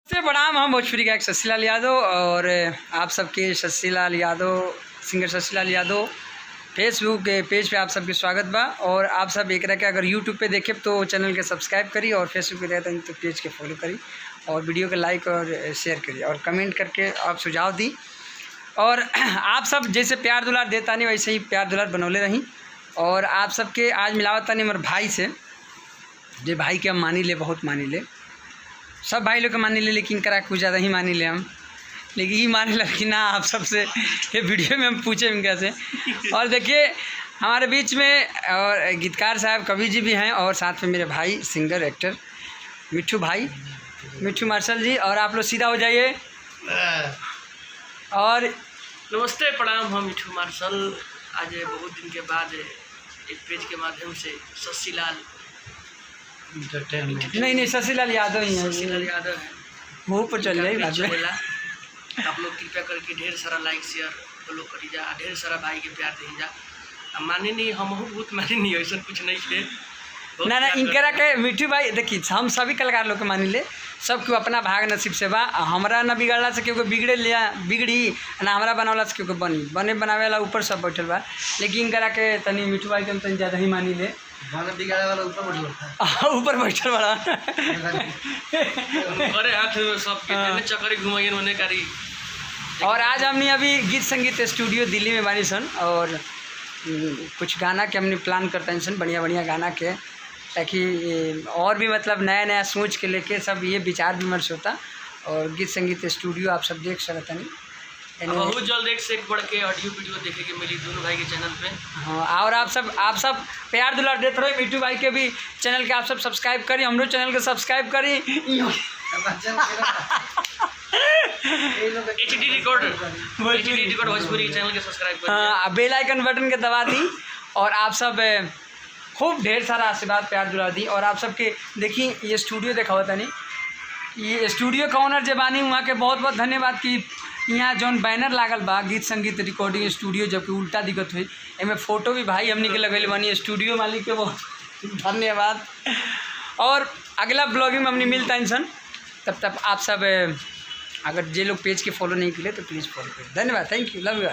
से प्रणाम। हम भोजपुरी गायक शशिलाल यादव और आप सबके शशिलाल यादव सिंगर शशिलाल यादव फेसबुक के पेज पे आप सबके स्वागत बा। और आप सब एक रह के अगर यूट्यूब पे देखे तो चैनल के सब्सक्राइब करी और फेसबुक पे देखते हैं तो पेज के फॉलो करी और वीडियो के लाइक और शेयर करिए और कमेंट करके आप सुझाव दी। और आप सब जैसे प्यार दुलार देता नहीं वैसे ही प्यार दुलार बनौले रही। और आप सबके आज मिलावता नहीं हमारे भाई से, जो भाई के हम मानी ले, बहुत मानी ले, सब भाई लोग के मानी ले, लेकिन करा कुछ ज़्यादा ही मानी ले हम, लेकिन ही माने लगे ना। आप सबसे ये वीडियो में हम पूछे इनका से। और देखिए हमारे बीच में और गीतकार साहब कवि जी भी हैं और साथ में मेरे भाई सिंगर एक्टर मिट्ठू भाई, मिट्ठू मार्शल जी। और आप लोग सीधा हो जाइए। और नमस्ते प्रणाम, हम मिट्ठू मार्शल। आज बहुत दिन के बाद एक पेज के माध्यम से शशिलाल नहीं शशिलाल यादव ही है, शशिलाल यादव है, मुँह पर चल जाए चलेला। आप लोग कृपया करके ढेर सारा लाइक शेयर फॉलो करी जा, ढेर सारा भाई के प्यार दी जा। माने नहीं, हम बहुत माने नहीं, ऐसा कुछ नहीं थे ना इनकरा के मिट्टू भाई। देखिए हम सभी कलाकार लोग के मानी ले, सब क्यों अपना भाग नसीब से बा। हमारा न बिगड़ला से क्योंकि बिगड़े लिया बिगड़ी ना, हमारा बनावला से क्योंकि बने बनावे वाला ऊपर सब बैठल बा। लेकिन इनकरा के तनी मिट्टू भाई के हम तनी ज़्यादा ही मानी ले, बिगाड़े वाला ऊपर बैठल वाला अरे हाथ में सब चक्कर घुमाइए होने करी। और आज हमने अभी गीत संगीत स्टूडियो दिल्ली में बानी सन और कुछ गाना के हमने प्लान करते हैं सन, बढ़िया बढ़िया गाना के, ताकि और भी मतलब नया नया सोच के लेके सब ये विचार विमर्श होता। और गीत संगीत स्टूडियो आप सब देख सकते हैं, बहुत जल्द एक से एक बढ़ के ऑडियो वीडियो देखे के मिली दोनों भाई के चैनल पे। हाँ, और आप सब प्यार दुलार देते रहो। मिट्टू भाई के भी चैनल के आप सब सब्सक्राइब करी, हमरो चैनल के सब्सक्राइब करी। HD रिकॉर्ड भोजपुरी चैनल के सब्सक्राइब करिए। हाँ, बेल आइकन बटन के दबा दी और आप सब खूब ढेर सारा आशीर्वाद प्यार दुलार दी। और आप सबके देखिए ये स्टूडियो देखा होता नहीं, ये स्टूडियो का ओनर जो बानी वहाँ के बहुत बहुत धन्यवाद कि यहाँ जौन बैनर लागल बा गीत संगीत रिकॉर्डिंग स्टूडियो, जबकि उल्टा दिक्कत हुई एमें फ़ोटो भी भाई हमने के लगेले बानी। स्टूडियो मालिक के बहुत धन्यवाद। और अगला ब्लॉगिंग में हमने मिलता इंसान, तब तक आप सब अगर जे लोग पेज के फॉलो नहीं किए तो प्लीज़ फॉलो करें। धन्यवाद, थैंक यू, लव यू।